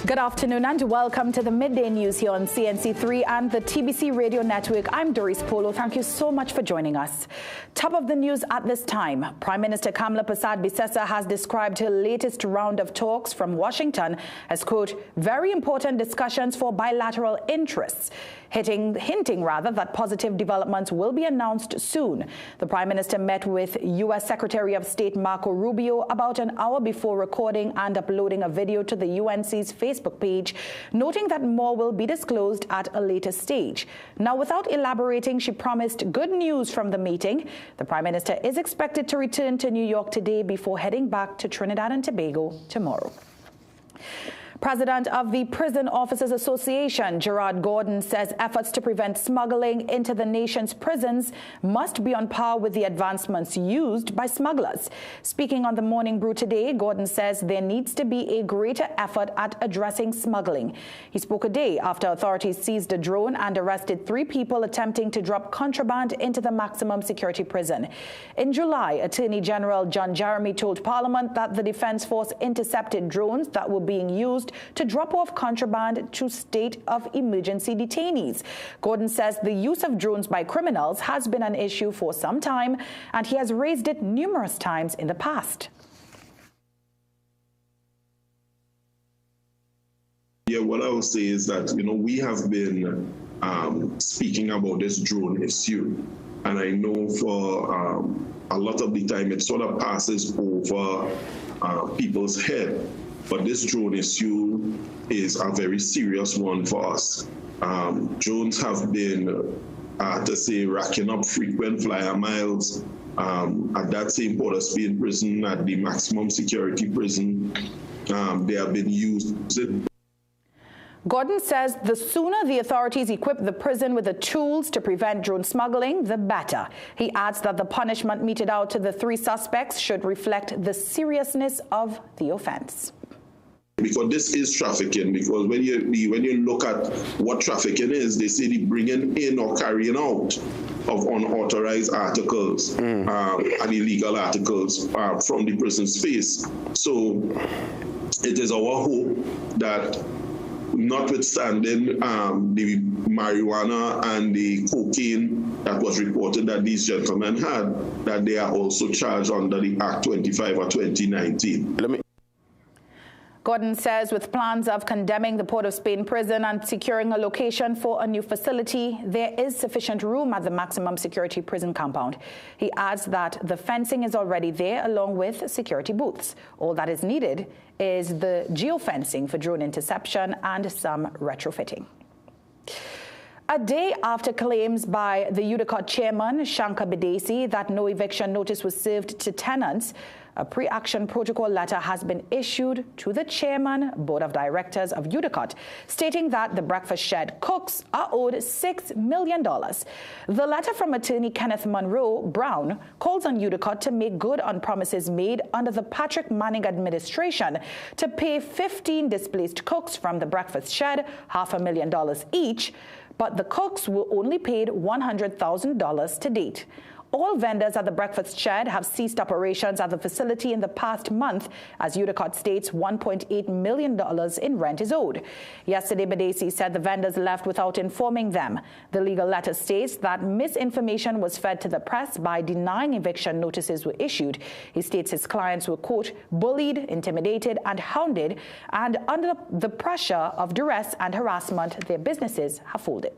Good afternoon and welcome to the Midday News here on CNC3 and the TBC Radio Network. I'm Doris Polo. Thank you so much for joining us. Top of the news at this time. Prime Minister Kamala Persad-Bissessar has described her latest round of talks from Washington as, quote, very important discussions for bilateral interests, hinting that positive developments will be announced soon. The Prime Minister met with U.S. Secretary of State Marco Rubio about an hour before recording and uploading a video to the UNC's Facebook page, noting that more will be disclosed at a later stage. Now, without elaborating, she promised good news from the meeting. The Prime Minister is expected to return to New York today before heading back to Trinidad and Tobago tomorrow. President of the Prison Officers Association, Gerard Gordon, says efforts to prevent smuggling into the nation's prisons must be on par with the advancements used by smugglers. Speaking on the Morning Brew today, Gordon says there needs to be a greater effort at addressing smuggling. He spoke a day after authorities seized a drone and arrested 3 people attempting to drop contraband into the maximum security prison. In July, Attorney General John Jeremy told Parliament that the Defense Force intercepted drones that were being used to drop off contraband to state of emergency detainees. Gordon says the use of drones by criminals has been an issue for some time, and he has raised it numerous times in the past. Yeah, what I will say is that, we have been speaking about this drone issue, and I know for a lot of the time it sort of passes over people's head. But this drone issue is a very serious one for us. Drones have been, to say, racking up frequent flyer miles at that same Port of Spain prison, at the maximum security prison. They have been used. Gordon says the sooner the authorities equip the prison with the tools to prevent drone smuggling, the better. He adds that the punishment meted out to the 3 suspects should reflect the seriousness of the offense. Because this is trafficking, because when you look at what trafficking is, they say the bringing in or carrying out of unauthorized articles and illegal articles from the prison space. So it is our hope that, notwithstanding the marijuana and the cocaine that was reported that these gentlemen had, that they are also charged under the Act 25 of 2019. Gordon says with plans of condemning the Port of Spain prison and securing a location for a new facility, there is sufficient room at the maximum security prison compound. He adds that the fencing is already there along with security booths. All that is needed is the geofencing for drone interception and some retrofitting. A day after claims by the UDCOT chairman, Shankar Bidesi, that no eviction notice was served to tenants, a pre-action protocol letter has been issued to the chairman, board of directors of UDCOT, stating that the breakfast shed cooks are owed $6 million. The letter from attorney Kenneth Monroe Brown calls on UDCOT to make good on promises made under the Patrick Manning administration to pay 15 displaced cooks from the breakfast shed $500,000 each, but the cooks were only paid $100,000 to date. All vendors at the breakfast shed have ceased operations at the facility in the past month, as UDCOT states $1.8 million in rent is owed. Yesterday, Bidesi said the vendors left without informing them. The legal letter states that misinformation was fed to the press by denying eviction notices were issued. He states his clients were, quote, bullied, intimidated, and hounded, and under the pressure of duress and harassment, their businesses have folded.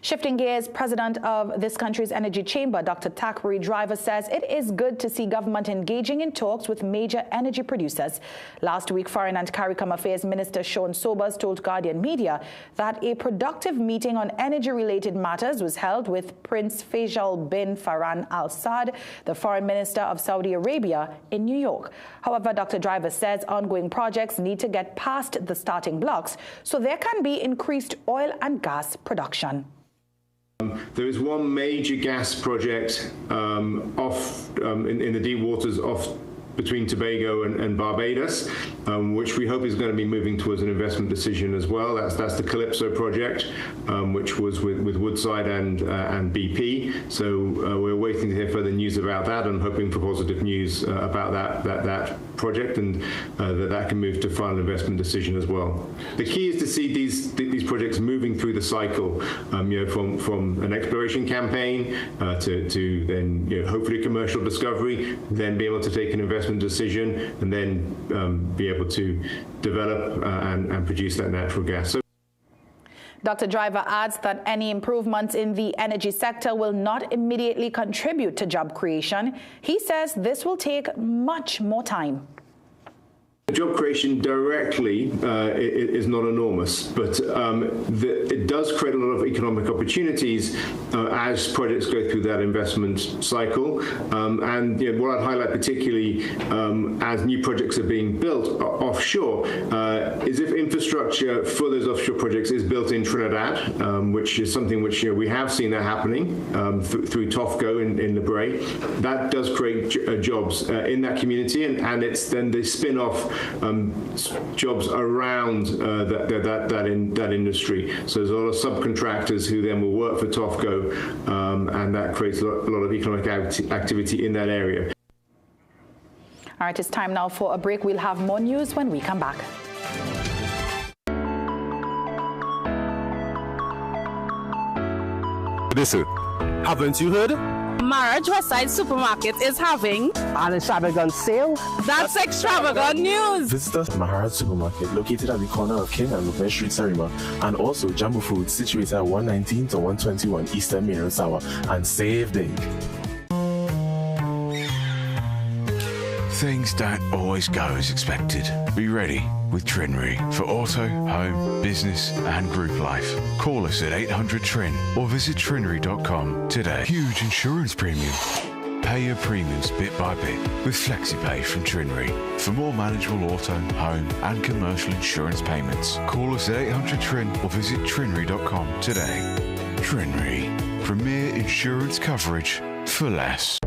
Shifting gears, president of this country's energy chamber, Dr. Thackeray Driver, says it is good to see government engaging in talks with major energy producers. Last week, Foreign and CARICOM Affairs Minister Sean Sobers told Guardian Media that a productive meeting on energy-related matters was held with Prince Faisal bin Farhan Al Saud, the foreign minister of Saudi Arabia, in New York. However, Dr. Driver says ongoing projects need to get past the starting blocks so there can be increased oil and gas production. There is one major gas project in the deep waters off between Tobago and Barbados, which we hope is going to be moving towards an investment decision as well. That's the Calypso project, which was with Woodside and BP. So we're waiting to hear further news about that and hoping for positive news about that project, and that can move to final investment decision as well. The key is to see these projects moving through the cycle, from an exploration campaign to then hopefully commercial discovery, then be able to take an investment decision, and then be able to develop and produce that natural gas. Dr. Driver adds that any improvements in the energy sector will not immediately contribute to job creation. He says this will take much more time. Job creation directly is not enormous, but it does create a lot of economic opportunities as projects go through that investment cycle. And what I'd highlight particularly as new projects are being built offshore is if infrastructure for those offshore projects is built in Trinidad, which is something which we have seen that happening through TOFCO in the Bray. That does create jobs in that community, and it's then the spin-off jobs around that industry. So there's a lot of subcontractors who then will work for TOFCO, and that creates a lot of economic activity in that area. All right, it's time now for a break. We'll have more news when we come back. Listen, haven't you heard? Marriage Westside Supermarket is having an extravagant sale. That's extravagant news. Visit us at Maharaj Supermarket, located at the corner of King and Rupert Street, Sarima, and also Jumbo Foods, situated at 119 to 121 Eastern Main Road, Sawa, and save big. Things don't always go as expected. Be ready with Trinry for auto, home, business and group life. Call us at 800 Trin or visit trinry.com today. Huge insurance premium. Pay your premiums bit by bit with FlexiPay from Trinry. For more manageable auto, home and commercial insurance payments, call us at 800 Trin or visit trinry.com today. Trinry. Premier insurance coverage for less.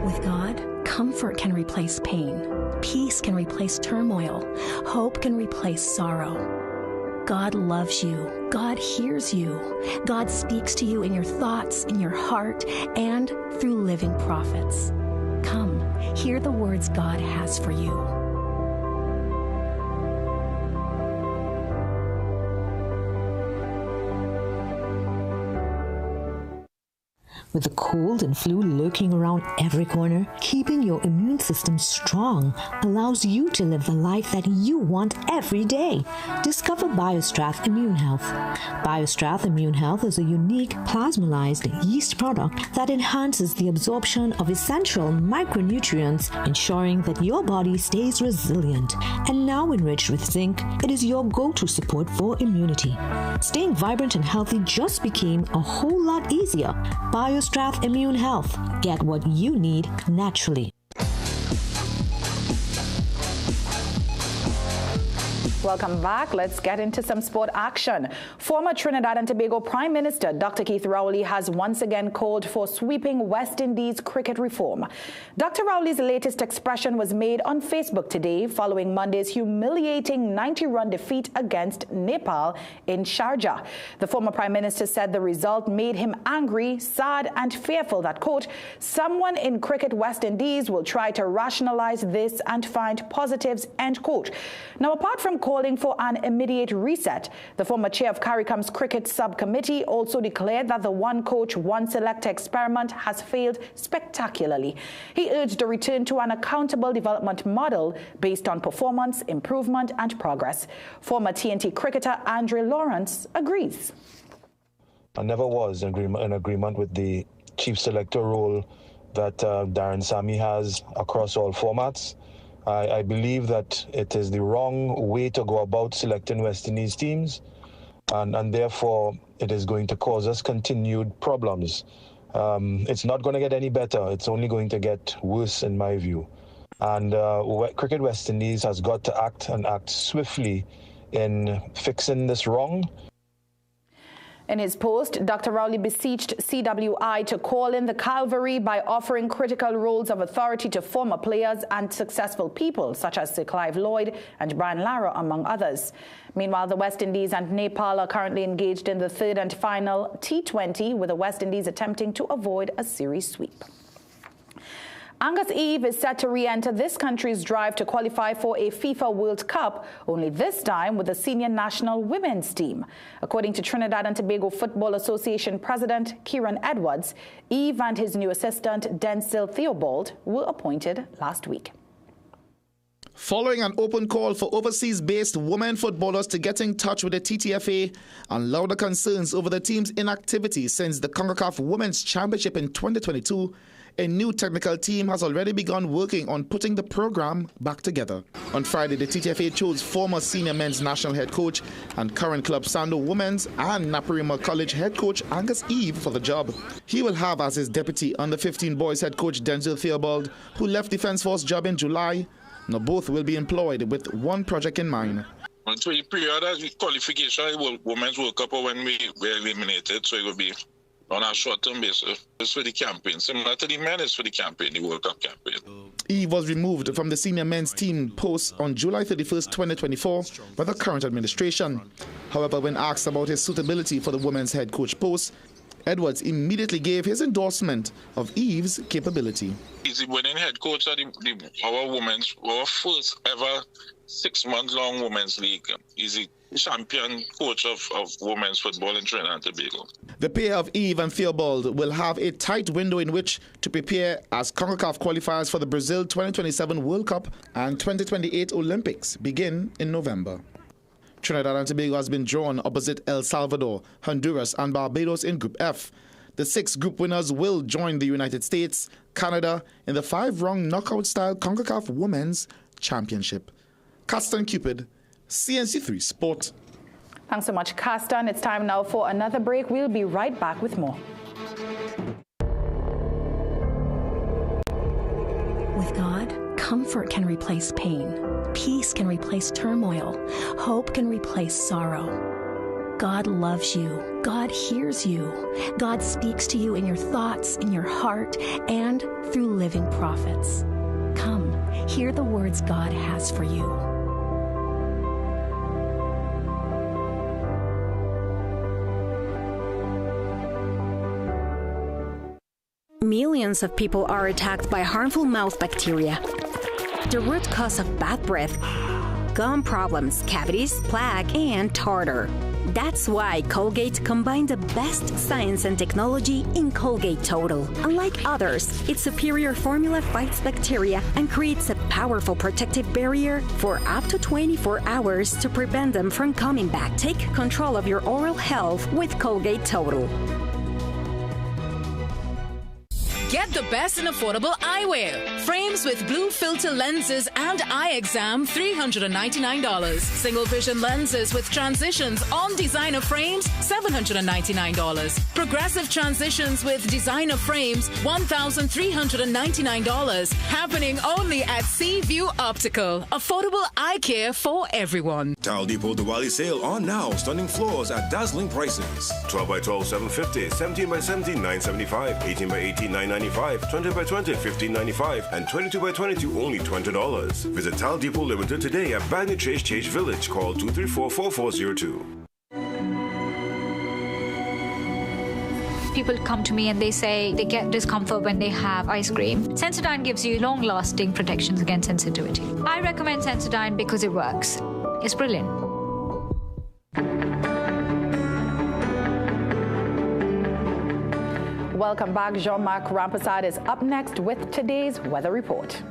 With God, comfort can replace pain. Peace can replace turmoil. Hope can replace sorrow. God loves you. God hears you. God speaks to you in your thoughts, in your heart, and through living prophets. Come, hear the words God has for you. With the cold and flu lurking around every corner, keeping your immune system strong allows you to live the life that you want every day. Discover BioStrath Immune Health. BioStrath Immune Health is a unique plasmalized yeast product that enhances the absorption of essential micronutrients, ensuring that your body stays resilient. And now enriched with zinc, it is your go-to support for immunity. Staying vibrant and healthy just became a whole lot easier. BioStrath Immune Health. Get what you need naturally. Welcome back. Let's get into some sport action. Former Trinidad and Tobago Prime Minister Dr. Keith Rowley has once again called for sweeping West Indies cricket reform. Dr. Rowley's latest expression was made on Facebook today following Monday's humiliating 90-run defeat against Nepal in Sharjah. The former Prime Minister said the result made him angry, sad and fearful that, quote, someone in cricket West Indies will try to rationalize this and find positives, end quote. Now, apart from calling for an immediate reset, the former chair of CARICOM's cricket subcommittee also declared that the one coach, one selector experiment has failed spectacularly. He urged a return to an accountable development model based on performance, improvement and progress. Former TNT cricketer Andre Lawrence agrees. I never was in agreement with the chief selector role that Darren Sammy has across all formats. I believe that it is the wrong way to go about selecting West Indies teams, and therefore it is going to cause us continued problems. It's not going to get any better. It's only going to get worse, in my view. And Cricket West Indies has got to act swiftly in fixing this wrong. In his post, Dr. Rowley beseeched CWI to call in the cavalry by offering critical roles of authority to former players and successful people such as Sir Clive Lloyd and Brian Lara, among others. Meanwhile, the West Indies and Nepal are currently engaged in the third and final T20, with the West Indies attempting to avoid a series sweep. Angus Eve is set to re-enter this country's drive to qualify for a FIFA World Cup, only this time with the senior national women's team. According to Trinidad and Tobago Football Association President Kieran Edwards, Eve and his new assistant Denzel Theobald were appointed last week. Following an open call for overseas-based women footballers to get in touch with the TTFA and louder concerns over the team's inactivity since the CONCACAF Women's Championship in 2022, a new technical team has already begun working on putting the program back together. On Friday, the TTFA chose former senior men's national head coach and current Club Sando women's and Naparima College head coach Angus Eve for the job. He will have as his deputy under-15 boys head coach Denzel Theobald, who left Defence Force job in July. Now both will be employed with one project in mind. So the period as qualification, Women's World Cup when we were eliminated, so it will be on a short-term basis. It's for the campaign. Similar to the men, it's for the campaign, the World Cup campaign. Eve was removed from the senior men's team post on July 31st, 2024 by the current administration. However, when asked about his suitability for the women's head coach post, Edwards immediately gave his endorsement of Eve's capability. He's the winning head coach of our first ever 6-month-long women's league. He's the champion coach of women's football in Trinidad and Tobago. The pair of Eve and Theobald will have a tight window in which to prepare as CONCACAF qualifiers for the Brazil 2027 World Cup and 2028 Olympics begin in November. Trinidad and Tobago has been drawn opposite El Salvador, Honduras and Barbados in Group F. The 6 group winners will join the United States, Canada in the 5-round knockout-style CONCACAF Women's Championship. Castan Cupid, CNC3 Sport. Thanks so much, Castan. It's time now for another break. We'll be right back with more. With God, comfort can replace pain. Peace can replace turmoil. Hope can replace sorrow. God loves you. God hears you. God speaks to you in your thoughts, in your heart, and through living prophets. Come, hear the words God has for you. Millions of people are attacked by harmful mouth bacteria. The root cause of bad breath, gum problems, cavities, plaque, and tartar. That's why Colgate combined the best science and technology in Colgate Total. Unlike others, its superior formula fights bacteria and creates a powerful protective barrier for up to 24 hours to prevent them from coming back. Take control of your oral health with Colgate Total. Get the best in affordable eyewear. Frames with blue filter lenses and eye exam, $399. Single vision lenses with transitions on designer frames, $799. Progressive transitions with designer frames, $1,399. Happening only at Seaview Optical. Affordable eye care for everyone. Tile Depot Diwali sale on now. Stunning floors at dazzling prices. 12 by 12, $750. 17 by 17, $975. 18 by 18, $995. 20 by 20, $15.95, and 22 by 22, only $20. Visit Tile Depot Limited today at Bagney Chase Village. Call 234-4402. People come to me and they say they get discomfort when they have ice cream. Sensodyne gives you long-lasting protections against sensitivity. I recommend Sensodyne because it works. It's brilliant. Welcome back. Jean-Marc Rampersad is up next with today's weather report.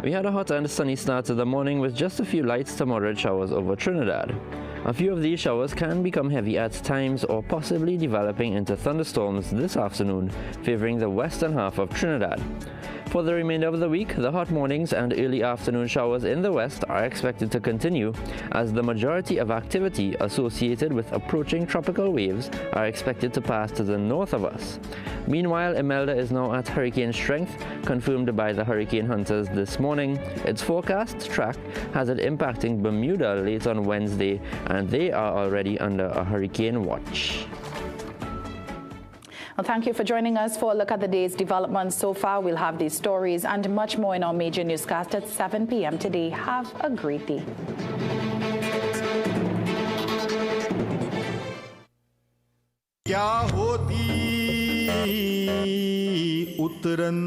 We had a hot and sunny start to the morning with just a few light to moderate showers over Trinidad. A few of these showers can become heavy at times or possibly developing into thunderstorms this afternoon, favoring the western half of Trinidad. For the remainder of the week, the hot mornings and early afternoon showers in the west are expected to continue, as the majority of activity associated with approaching tropical waves are expected to pass to the north of us. Meanwhile, Imelda is now at hurricane strength, confirmed by the hurricane hunters this morning. Its forecast track has it impacting Bermuda late on Wednesday, and they are already under a hurricane watch. Well, thank you for joining us for a look at the day's developments so far. We'll have these stories and much more in our major newscast at 7 p.m. today. Have a great day. क्या होती उतरन